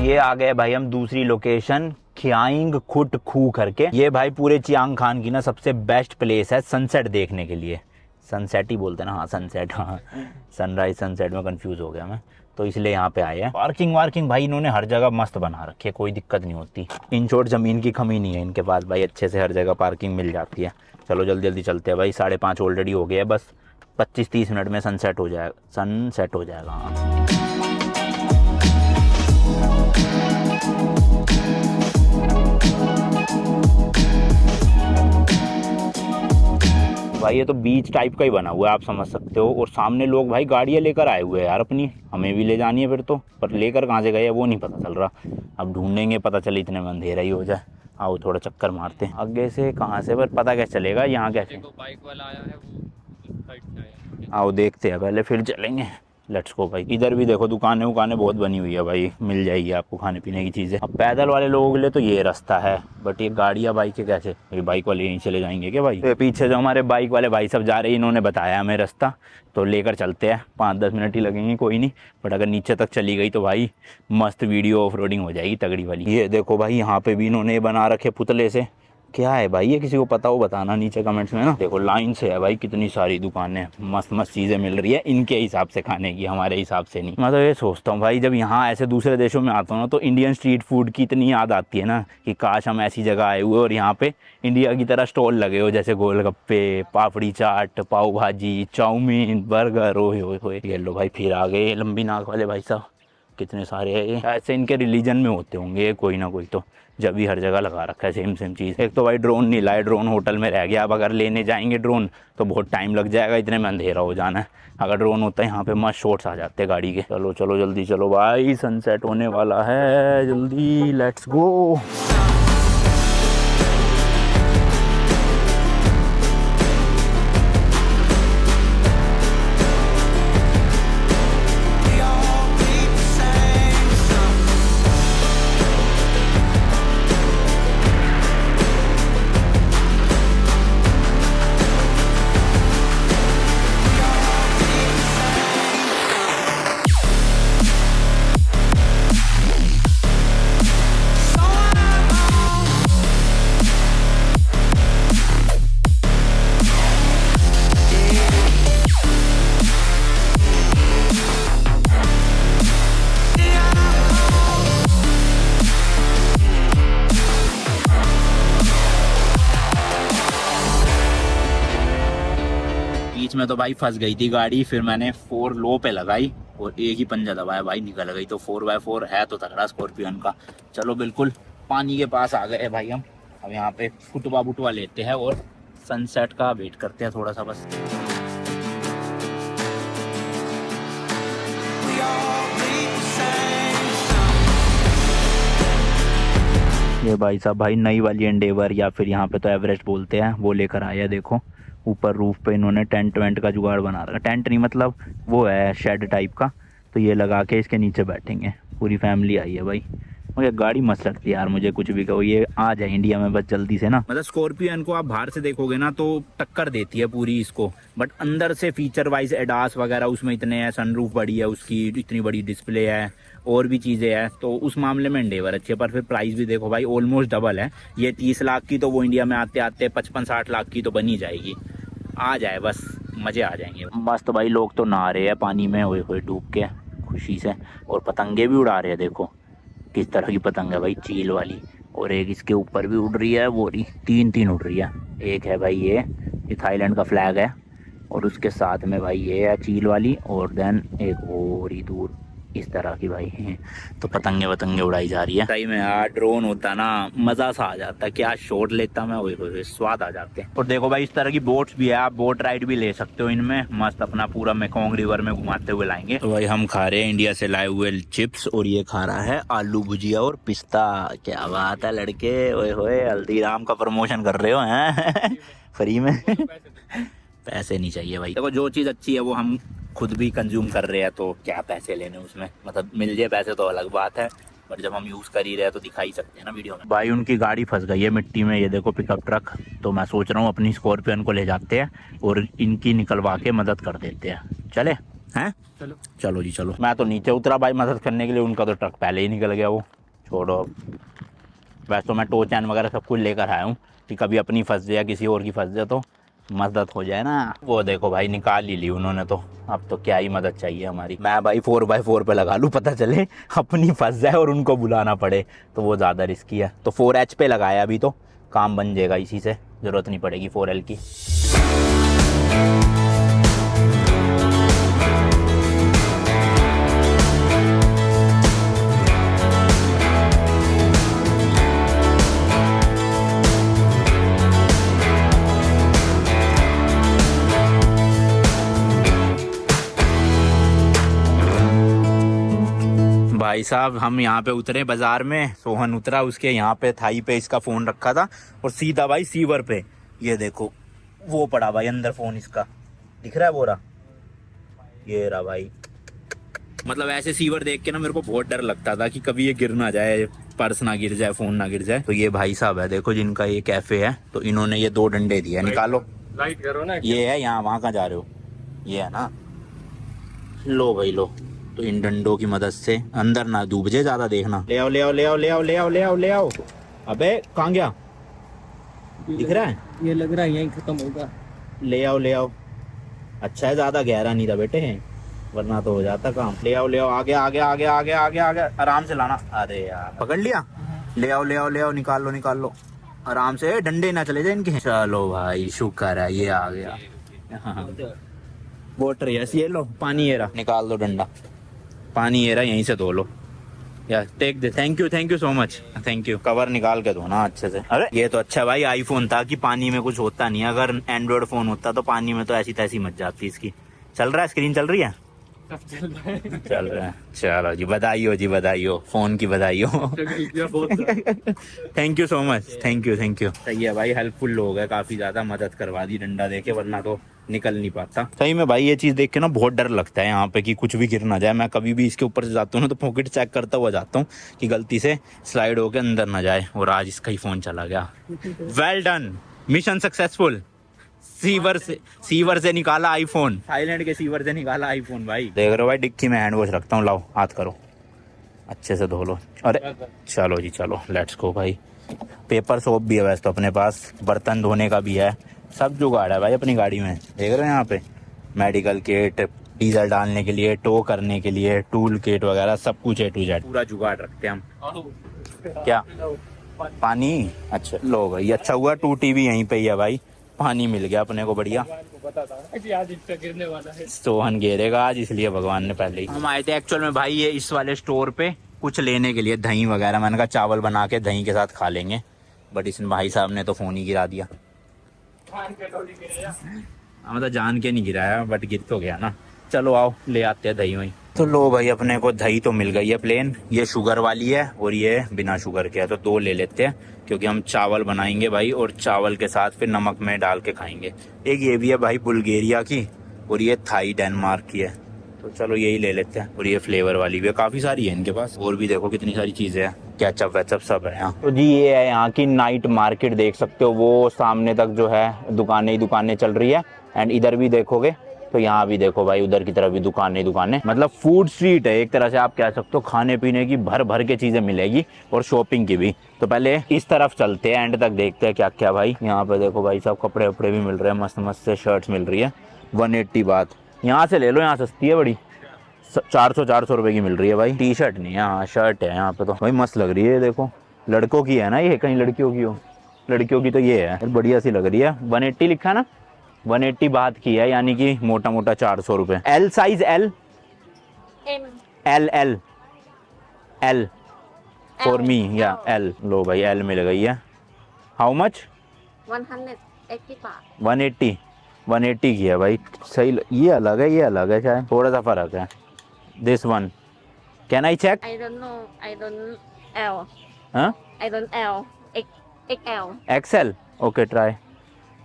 ये आ गए भाई हम दूसरी लोकेशन, खियाइंग खुट खू करके। ये भाई पूरे चियांग खान की ना सबसे बेस्ट प्लेस है सनसेट देखने के लिए। सनसेट ही बोलते हैं ना, हाँ सनसेट, हाँ सनराइज सनसेट में कंफ्यूज हो गया मैं, तो इसलिए यहाँ पे आए हैं। पार्किंग वार्किंग भाई इन्होंने हर जगह मस्त बना रखी है, कोई दिक्कत नहीं होती। इन शॉर्ट ज़मीन की कमी नहीं है इनके पास भाई, अच्छे से हर जगह पार्किंग मिल जाती है। चलो जल्दी जल्दी चलते हैं भाई, 5:30 ऑलरेडी हो गया है, बस 25-30 मिनट में सनसेट हो जाएगा हाँ। भाई ये तो बीच टाइप का ही बना हुआ है, आप समझ सकते हो। और सामने लोग भाई गाड़ियाँ लेकर आए हुए हैं यार अपनी, हमें भी ले जानी है फिर तो, पर लेकर कहाँ से गए वो नहीं पता चल रहा। अब ढूंढेंगे, पता चले इतने में अंधेरा ही हो जाए। आओ थोड़ा चक्कर मारते हैं आगे से, कहाँ से पर पता कैसे चलेगा यहाँ कैसे। बाइक वाला आया है वो साइड से आया है। आओ देखते हैं पहले, फिर चलेंगे। लेट्स गो भाई। इधर भी देखो दुकानें उकानें बहुत बनी हुई है भाई, मिल जाएगी आपको खाने पीने की चीज़ें। अब पैदल वाले लोगों के लिए तो ये रास्ता है, बट ये गाड़ियाँ बाइकें कैसे, ये बाइक वाले यहीं चले जाएंगे क्या भाई। तो पीछे जो हमारे बाइक वाले भाई सब जा रहे हैं, इन्होंने बताया हमें रास्ता, तो लेकर चलते हैं। 5-10 मिनट ही लगेंगे, कोई नहीं। बट अगर नीचे तक चली गई तो भाई मस्त वीडियो ऑफ रोडिंग हो जाएगी तगड़ी वाली। ये देखो भाई यहाँ पे भी इन्होंने बना रखे पुतले से, क्या है भाई ये, किसी को पता हो बताना नीचे कमेंट्स में ना। देखो लाइन से है भाई, कितनी सारी दुकानें, मस्त मस्त चीज़ें मिल रही है इनके हिसाब से खाने की, हमारे हिसाब से नहीं। मैं तो ये सोचता हूँ भाई, जब यहाँ ऐसे दूसरे देशों में आता हूँ ना, तो इंडियन स्ट्रीट फूड की इतनी याद आती है ना, कि काश हम ऐसी जगह आए हुए और यहाँ पे इंडिया की तरह स्टॉल लगे हो, जैसे गोलगप्पे, पापड़ी चाट, पाव भाजी, चाउमीन, बर्गर। ओए होए होए, ये लो भाई फिर आ गए लंबी नाक वाले भाई साहब। कितने सारे हैं ये, ऐसे इनके रिलीजन में होते होंगे ये कोई ना कोई, तो जब भी हर जगह लगा रखा है सेम सेम चीज़। एक तो भाई ड्रोन नहीं लाए, ड्रोन होटल में रह गया। अब अगर लेने जाएंगे ड्रोन तो बहुत टाइम लग जाएगा, इतने में अंधेरा हो जाना है। अगर ड्रोन होता है यहाँ पे मस्त शॉट्स आ जाते गाड़ी के। चलो चलो जल्दी चलो भाई, सनसेट होने वाला है, जल्दी लेट्स गो। बीच में तो भाई फंस गई थी गाड़ी, फिर मैंने 4 लो पे लगाई और एक ही पंजा दबाया भाई, निकल गई। तो 4x4 है तो तगड़ा स्कॉर्पियन का। चलो बिल्कुल पानी के पास आ गए भाई हम। अब यहाँ पे फुटवा बुटवा लेते हैं और सनसेट का वेट करते हैं थोड़ा सा बस। ये भाई साहब भाई नई वाली एंडेवर, या फिर यहाँ पे तो एवरेस्ट बोलते हैं, वो लेकर आया। देखो ऊपर रूफ पे इन्होंने टेंट वेंट का जुगाड़ बना रखा। टेंट नहीं मतलब वो है शेड टाइप का, तो ये लगा के इसके नीचे बैठेंगे। पूरी फैमिली आई है भाई। मुझे गाड़ी मस्त लगती है यार, मुझे कुछ भी कहो, ये आ जाए इंडिया में बस जल्दी से ना। मतलब स्कॉर्पियन को आप बाहर से देखोगे ना तो टक्कर देती है पूरी इसको, बट अंदर से फीचर वाइज एडास वगैरह उसमें इतने हैं, सनरूफ बड़ी है उसकी, इतनी बड़ी डिस्प्ले है और भी चीज़ें हैं, तो उस मामले में एंडेवर अच्छी है। पर फिर प्राइस भी देखो भाई ऑलमोस्ट डबल है। ये 30 लाख की तो वो इंडिया में आते आते 55-60 लाख की तो बनी जाएगी। आ जाए बस, मज़े आ जाएंगे मस्त भाई। लोग तो नहा रहे हैं पानी में हुए हुए डूब के खुशी से, और पतंगे भी उड़ा रहे हैं। देखो किस तरह की पतंग है भाई, चील वाली, और एक इसके ऊपर भी उड़ रही है, वो रही 3 उड़ रही है। एक है भाई ये थाईलैंड का फ्लैग है, और उसके साथ में भाई ये है चील वाली, और देन एक और ही दूर इस तरह की भाई है। तो पतंगे वतंगे उड़ाई जा रही है। सही में यार ड्रोन होता ना मज़ा सा आ जाता, क्या शॉट लेता मैं, वही स्वाद आ जाते हैं। और देखो भाई इस तरह की बोट्स भी है, आप बोट राइड भी ले सकते हो इनमें, मस्त अपना पूरा मेकोंग रिवर में घुमाते हुए लाएंगे। तो भाई हम खा रहे हैं इंडिया से लाए हुए चिप्स, और ये खा रहा है आलू भुजिया और पिस्ता। क्या बात है लड़के, ओए होए हल्दीराम का प्रमोशन कर रहे हो हैं फ्री में। पैसे नहीं चाहिए भाई, देखो जो चीज़ अच्छी है वो हम खुद भी कंज्यूम कर रहे हैं, तो क्या पैसे लेने उसमें, मतलब मिल जाए पैसे तो अलग बात है, पर जब हम यूज़ कर ही रहे हैं तो दिखा ही सकते हैं ना वीडियो में। भाई उनकी गाड़ी फंस गई है मिट्टी में, ये देखो पिकअप ट्रक। तो मैं सोच रहा हूँ अपनी स्कॉर्पियन को ले जाते हैं और इनकी निकलवा के मदद कर देते हैं। चले हैं, चलो चलो जी चलो। मैं तो नीचे उतरा भाई मदद करने के लिए, उनका तो ट्रक पहले ही निकल गया। वो छोड़ो, वैसे तो मैं टो चैन वगैरह सब कुछ लेकर आया हूँ कि कभी अपनी फंस जाए किसी और की फंस जाए तो मदद हो जाए ना। वो देखो भाई निकाल ही ली उन्होंने, तो अब तो क्या ही मदद चाहिए हमारी। मैं भाई 4x4 पे लगा लूँ, पता चले अपनी फंस जाए और उनको बुलाना पड़े तो वो ज़्यादा रिस्की है। तो 4H पे लगाया अभी, तो काम बन जाएगा, इसी से ज़रूरत नहीं पड़ेगी 4L की। भाई साहब हम यहाँ पे उतरे बाजार में, सोहन उतरा, उसके यहाँ पे थाई पे इसका फ़ोन रखा था, और सीधा भाई सीवर पे ये देखो वो पड़ा भाई अंदर फ़ोन इसका, दिख रहा है बोरा, ये रहा भाई। मतलब ऐसे सीवर देख के ना मेरे को बहुत डर लगता था कि कभी ये गिर ना जाए, पर्स ना गिर जाए, फ़ोन ना गिर जाए। तो ये भाई साहब है देखो जिनका ये कैफ़े है, तो इन्होंने ये 2 डंडे दिए, निकालो लाइट करो ना। ये है यहाँ, वहाँ कहाँ जा रहे हो, ये है ना, लो भाई लो। तो इन डंडों की मदद से अंदर ना डूब जाए ज़्यादा, देखना। ले आओ ले आओ ले आओ ले आओ ले आओ ले आओ ले आओ। अबे कहाँ गया, दिख रहा है, ये लग रहा है यहीं खत्म होगा। ले आओ ले आओ। अच्छा है ज़्यादा गहरा नहीं था बेटे, वरना तो हो जाता काम। ले आओ ले आओ, आगे आगे आगे आगे आगे आगे, आराम से लाना। अरे यार पकड़ लिया, ले आओ ले आओ ले आओ, निकाल लो आराम से, डंडे ना चले जाए इनके। चलो भाई शुक्र है ये आ गया। वाटर यस, ये लो पानी, ये रहा, निकाल दो डंडा। पानी ये रहा, यहीं से धो लो। या टेक दे, thank you so much, thank you. Cover निकाल के धोना अच्छे से। अरे ये तो अच्छा भाई आईफोन था कि पानी में कुछ होता नहीं, अगर एंड्रॉइड फोन होता तो पानी में तो ऐसी तैसी मच जाती इसकी। चल रहा है, स्क्रीन चल रही है, चल रहा है। चलो जी, बधाई हो जी, बधाई हो, फोन की बधाई हो। Thank you so much, thank you. सही है भाई, हेल्पफुल लोग है, काफी ज्यादा मदद करवा दी डंडा देके, वरना तो निकल नहीं पाता। सही में भाई ये चीज देख के ना बहुत डर लगता है यहाँ पे कि कुछ भी गिर ना जाए। मैं कभी भी इसके ऊपर से जाता हूँ ना तो पॉकेट चेक करता हुआ जाता हूँ कि गलती से स्लाइड होके अंदर ना जाए, और आज इसका ही फोन चला गया। Well done, mission successful. Sewer से निकाला आईफोन, थाईलैंड के सीवर से निकाला आईफोन। भाई देख रहे हो भाई, डिक्की में हैंड वॉश रखता हूँ, लाओ हाथ करो, अच्छे से धो लो। अरे चलो जी चलो, लेट्स गो भाई। पेपर सोप भी है वैसे तो अपने पास, बर्तन धोने का भी है, सब जुगाड़ है भाई अपनी गाड़ी में। देख रहे हो यहाँ पे मेडिकल किट, डीजल डालने के लिए, टो करने के लिए, टूल किट वगैरह सब कुछ A to Z पूरा जुगाड़ रखते हैं हम। क्या पानी? अच्छा लो भाई, अच्छा हुआ 2 TV यहीं पे ही है भाई, पानी मिल गया अपने को, बढ़िया। कि आज इस पे गिरने वाला है, सोहन गिरेगा आज, इसलिए भगवान ने पहले ही। हम आए थे एक्चुअल में भाई ये इस वाले स्टोर पे कुछ लेने के लिए, दही वगैरह। मैंने कहा चावल बना के दही के साथ खा लेंगे, बट इस भाई साहब ने तो फोन ही गिरा दिया। मतलब जान के नहीं गिराया, बट गिर तो गया ना। चलो आओ ले आते हैं दही वही। तो लो भाई, अपने को दही तो मिल गई है प्लेन, ये शुगर वाली है और ये बिना शुगर के है, तो 2 ले लेते हैं क्योंकि हम चावल बनाएंगे भाई, और चावल के साथ फिर नमक में डाल के खाएंगे। एक ये भी है भाई बुल्गारिया की, और ये थाई डेनमार्क की है, तो चलो यही ले लेते हैं। और ये फ्लेवर वाली भी है, काफी सारी है इनके पास, और भी देखो कितनी सारी चीजें हैं, केचप वेचप सब है यहाँ। तो जी ये है यहाँ की नाइट मार्केट, देख सकते हो वो सामने तक जो है दुकानें ही दुकानें चल रही है। एंड इधर भी देखोगे तो यहाँ भी देखो भाई, उधर की तरफ भी दुकानें दुकानें, मतलब फूड स्ट्रीट है एक तरह से आप कह सकते हो। खाने पीने की भर भर के चीजें मिलेगी और शॉपिंग की भी। तो पहले इस तरफ चलते हैं, एंड तक देखते हैं क्या क्या भाई। यहाँ पे देखो भाई सब कपड़े वपड़े भी मिल रहे हैं, मस्त मस्त से शर्ट्स मिल रही है। 180 बात, यहाँ से ले लो, यहाँ सस्ती है बड़ी, 400 रुपए की मिल रही है भाई। टी शर्ट नहीं है, हाँ शर्ट है यहाँ पे। तो भाई मस्त लग रही है, देखो लड़कों की है ना ये, कहीं लड़कियों की हो, लड़कियों की तो ये है, बढ़िया सी लग रही है। 180 लिखा है ना, 180 बात की है, यानी कि मोटा मोटा 400 रुपए। L size, L M L L L for me या एल। लो भाई एल मिल गई है। How much? 180 baht 180 की है भाई, सही। ये अलग है, ये अलग है, शायद थोड़ा सा फर्क है। This one can I check? I don't know, I don't L हाँ I don't L XL XL, okay try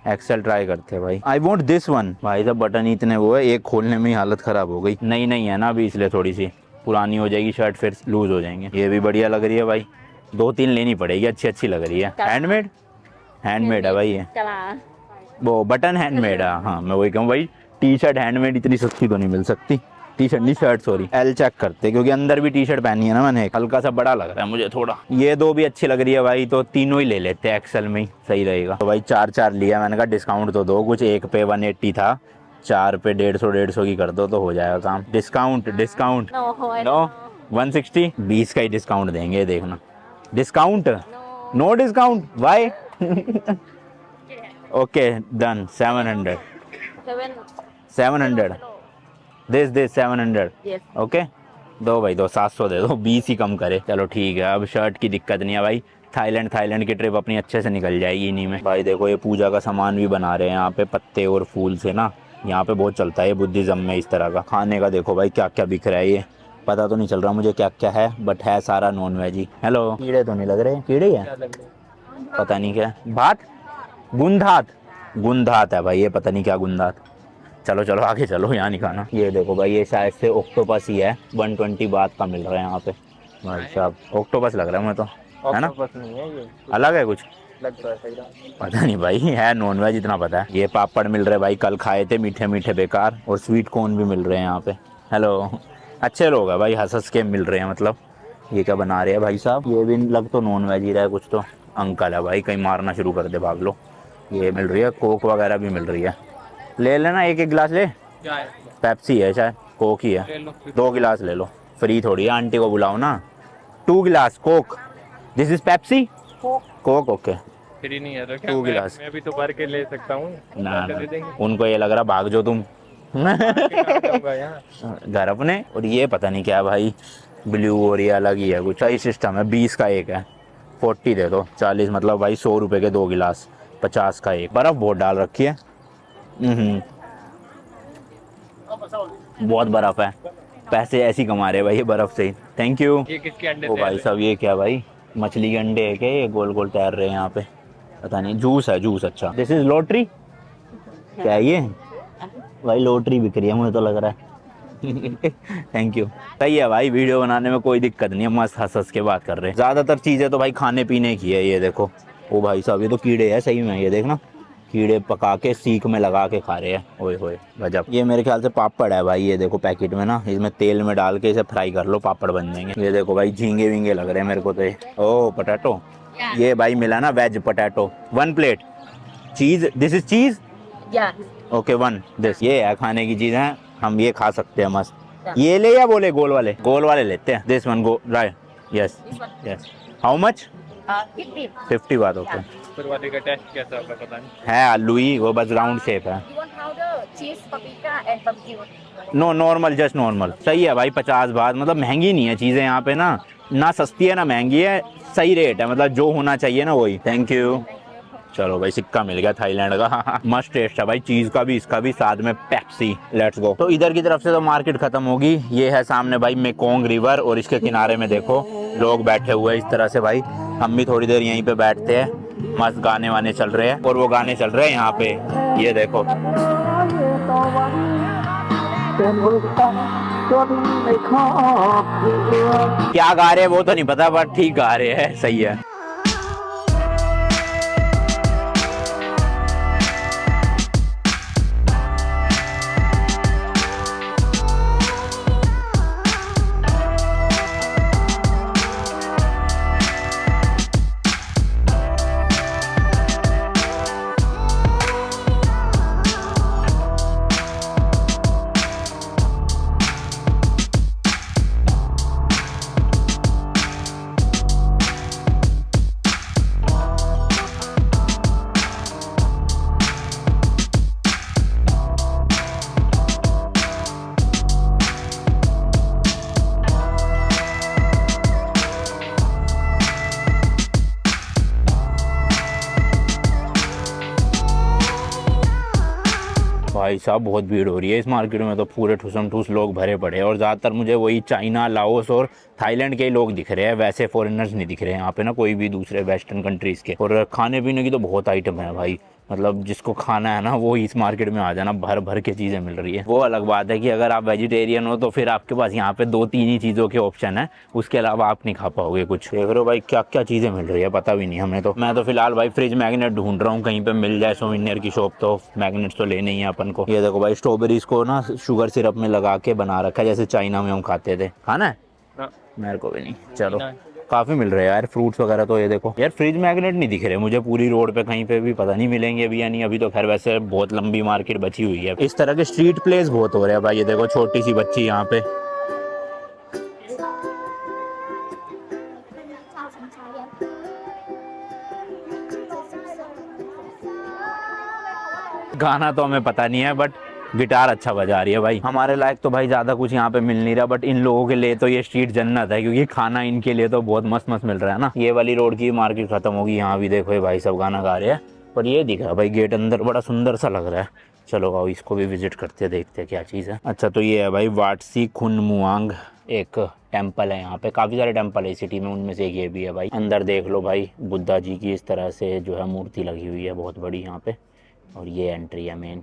XL try करते हैं भाई। I want this one. भाई साहब बटन इतने वो है, एक खोलने में ही हालत खराब हो गई। नई नई है ना अभी, इसलिए थोड़ी सी पुरानी हो जाएगी शर्ट, फिर लूज हो जाएंगे। ये भी बढ़िया लग रही है भाई, 2-3 लेनी पड़ेगी, अच्छी अच्छी लग रही है। हैंडमेड, हैंडमेड है भाई ये, Cala वो बटन हैंडमेड है। हाँ मैं वही कहूँ भाई, टी शर्ट हैंडमेड इतनी सस्ती तो नहीं मिल सकती। टी शर्ट नहीं, शर्ट सॉरी। एल चेक करते, क्योंकि अंदर भी टी शर्ट पहनी है ना मैंने, हल्का सा बड़ा लग रहा है मुझे थोड़ा। ये 2 भी अच्छी लग रही है भाई, तो तीनों ही ले लेते हैं, एक्सेल में ही सही रहेगा। तो भाई 4 लिया, मैंने कहा डिस्काउंट तो दो कुछ, एक पे 180 था, 4 पे 150 की कर दो तो हो जाएगा काम। Discount discount No I no, don't know 160, 20 का ही डिस्काउंट देंगे, देखना। Discount no discount, why? Okay done, 700 7 this 700 Yes okay. दो भाई दो, 700 दे दो, 20 ही कम करे। चलो ठीक है, अब शर्ट की दिक्कत नहीं है भाई, थाईलैंड की ट्रिप अपनी अच्छे से निकल जाएगी इन्हीं में। भाई देखो ये पूजा का सामान भी बना रहे हैं यहाँ पे, पत्ते और फूल से ना, यहाँ पे बहुत चलता है बुद्धिज्म में इस तरह का। खाने का देखो भाई क्या क्या बिक रहा है, ये पता तो नहीं चल रहा मुझे क्या क्या है, बट है सारा नॉन वेज ही। हेलो, कीड़े तो नहीं लग रहे? कीड़े है, पता नहीं क्या। भात, गुंधात है भाई ये, पता नहीं क्या गुंधात। चलो चलो आगे चलो, यहाँ नहीं खाना। ये देखो भाई, ये शायद से ऑक्टोपस ही है, 120 बात का मिल रहा है यहाँ पे। भाई साहब ऑक्टोपस लग रहा है मुझे तो, है ना? नहीं है ये, अलग है कुछ, लगता है सही। पता नहीं भाई, है नॉन वेज इतना पता है। ये पापड़ मिल रहे भाई, कल खाए थे, मीठे मीठे बेकार, और स्वीट कॉर्न भी मिल रहे हैं यहाँ पे। हेलो, अच्छे लोग हैं भाई, हंस हंस के मिल रहे हैं मतलब। ये क्या बना रहे हैं भाई साहब? ये भी लग तो नॉन वेज ही रहा है कुछ तो। अंकल है भाई, कहीं मारना शुरू कर दे, भाग लो। ये मिल रही है, कोक वगैरह भी मिल रही है, ले लेना एक गिलास ले। क्या है? पेप्सी है शायद, कोक ही है, ले लो 2 गिलास ले लो, फ्री थोड़ी है, आंटी को बुलाओ ना। 2 गिलास Coke, this is Pepsi Coke okay. Free नहीं है तो क्या? 2 गिलास मैं भी तो भर के ले सकता हूँ ना दे देंगे। उनको ये लग रहा भाग जो तुम, घर अपने। और ये पता नहीं क्या भाई, ब्लू और ये अलग ही है कुछ। सही सिस्टम है, 20 का एक है, 40 दे दो, 40 मतलब भाई 100 रुपए के 2 गिलास, 50 का एक। बर्फ बहुत डाल रखी है, बहुत बर्फ है। पैसे ऐसे ही कमा रहे भाई ये बर्फ से ही। Thank you. ये किसके अंडे ओ थे? भाई साहब ये क्या भाई, मछली के अंडे है क्या? ये गोल गोल तैर रहे हैं यहाँ पे, पता नहीं। जूस है, जूस। अच्छा, दिस इज लॉटरी। क्या है ये भाई? लॉटरी बिक रही है मुझे तो लग रहा है। Thank you. सही है भाई, वीडियो बनाने में कोई दिक्कत नहीं है, मस्त हंस हंस के बात कर रहे हैं। ज्यादातर चीजें तो भाई खाने पीने की है। ये देखो, ओ भाई साहब ये तो कीड़े हैं सही में, ये देखना, कीड़े पका के सीख में लगा के खा रहे हैं। ओए होए गजब। ये मेरे ख्याल से पापड़ है भाई, ये देखो पैकेट में ना, इसमें तेल में डाल के इसे फ्राई कर लो, पापड़ बन जाएंगे। ये देखो भाई, झींगे विंगे लग रहे हैं मेरे को तो ये। ओ पोटैटो, ये भाई मिला ना वेज पोटैटो, 1 प्लेट। चीज, दिस इज चीज। Okay 1 this. ये है खाने की चीज है, हम ये खा सकते हैं मस्त। ये ले या बोले गोल वाले? गोल वाले लेते हैं। This one go right. Yes yes. How much? 50 बात। ओके। ऊपर वाले का टेस्ट कैसा होगा पता नहीं। है आलू ही, वो बस राउंड शेप है। You want powder, cheese, paprika and barbecue? No normal, just normal. सही है भाई, 50 बात, मतलब महंगी नहीं है चीज़ें यहाँ पे ना सस्ती है ना महंगी है, सही रेट है, मतलब जो होना चाहिए ना वही। Thank you. चलो भाई, सिक्का मिल गया थाईलैंड का। मस्त टेस्ट है भाई, चीज़ का भी इसका भी, साथ में पेप्सी। Let's go. तो इधर की तरफ से तो मार्केट खत्म होगी। ये है सामने भाई मेकोंग रिवर, और इसके किनारे में देखो लोग बैठे हुए हैं इस तरह से। भाई हम भी थोड़ी देर यहीं पे बैठते हैं, मस्त गाने वाने चल रहे हैं, और वो गाने चल रहे हैं यहाँ पे, ये देखो। क्या गा रहे हैं वो तो नहीं पता, बट ठीक गा रहे हैं, सही है। भाई साहब बहुत भीड़ हो रही है इस मार्केट में, तो पूरे ठूसम ठूस लोग भरे पड़े हैं, और ज़्यादातर मुझे वही चाइना, लाओस और थाईलैंड के ही लोग दिख रहे हैं, वैसे फॉरेनर्स नहीं दिख रहे हैं यहाँ पे ना, कोई भी दूसरे वेस्टर्न कंट्रीज़ के। और खाने पीने की तो बहुत आइटम है भाई, मतलब जिसको खाना है ना वो इस मार्केट में आ जाना, भर भर के चीज़ें मिल रही है। वो अलग बात है कि अगर आप वेजिटेरियन हो तो फिर आपके पास यहाँ पे 2-3 ही चीज़ों के ऑप्शन है, उसके अलावा आप नहीं खा पाओगे कुछ। देख रहे हो भाई क्या क्या चीज़ें मिल रही है, पता भी नहीं हमें तो। मैं तो फिलहाल भाई फ्रिज मैग्नेट ढूंढ रहा हूँ, कहीं पे मिल जाए सोविनियर की शॉप, तो मैग्नेट्स तो लेने ही है अपन को। ये देखो भाई, स्ट्रॉबेरीज को ना शुगर सिरप में लगा के बना रखा है, जैसे चाइना में हम खाते थे। खाना है? मेरे को भी नहीं। चलो, काफ़ी मिल रहे हैं यार फ्रूट्स वगैरह तो। ये देखो यार, फ्रिज मैग्नेट नहीं दिख रहे मुझे पूरी रोड पे कहीं पे भी, पता नहीं मिलेंगे अभी या नहीं। अभी तो खैर वैसे बहुत लंबी मार्केट बची हुई है। इस तरह के स्ट्रीट प्लेस बहुत हो रहे हैं भाई। ये देखो छोटी सी बच्ची यहाँ पे, गाना तो हमें पता नहीं है, बट गिटार अच्छा बजा रही है भाई। हमारे लायक तो भाई ज़्यादा कुछ यहाँ पे मिल नहीं रहा, बट इन लोगों के लिए तो ये स्ट्रीट जन्नत है, क्योंकि खाना इनके लिए तो बहुत मस्त मस्त मिल रहा है ना। ये वाली रोड की मार्केट खत्म होगी, यहाँ भी देखो ये भाई सब गाना गा रहे हैं। पर ये दिख रहा है भाई गेट अंदर बड़ा सुंदर सा लग रहा है। चलो आओ इसको भी विजिट करते हैं, देखते हैं क्या चीज़ है। अच्छा, तो ये है भाई वाट सी खुन मुआंग, एक टेम्पल है यहाँ पे। काफ़ी सारे टेम्पल है सिटी में, उनमें से एक ये भी है भाई। अंदर देख लो भाई, बुद्धा जी की इस तरह से जो है मूर्ति लगी हुई है बहुत बड़ी यहाँ पे, और ये एंट्री है मेन।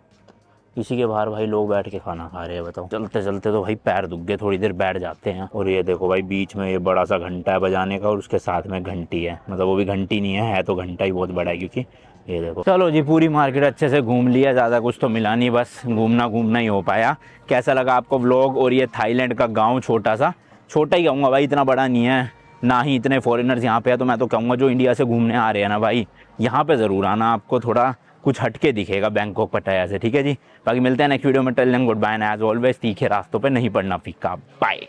इसी के बाहर भाई लोग बैठ के खाना खा रहे हैं। बताओ, चलते चलते तो भाई पैर दुख गए, थोड़ी देर बैठ जाते हैं। और ये देखो भाई, बीच में ये बड़ा सा घंटा है बजाने का, और उसके साथ में घंटी है, मतलब वो भी घंटी नहीं है तो घंटा ही बहुत बड़ा है, क्योंकि ये देखो। चलो जी, पूरी मार्केट अच्छे से घूम लिया, ज़्यादा कुछ तो मिला नहीं, बस घूमना ही हो पाया। कैसा लगा आपको व्लॉग? और ये थाईलैंड का गाँव छोटा ही कहूँगा भाई, इतना बड़ा नहीं है, ना ही इतने फॉरेनर्स यहाँ पे है। तो मैं तो कहूँगा जो इंडिया से घूमने आ रहे हैं ना भाई, यहाँ पे ज़रूर आना, आपको थोड़ा कुछ हटके दिखेगा बैंकॉक पटाया से। ठीक है जी, बाकी मिलते हैं नेक्स्ट वीडियो में। Till then good bye, and as always तीखे रास्तों पे नहीं पड़ना फीका। बाय।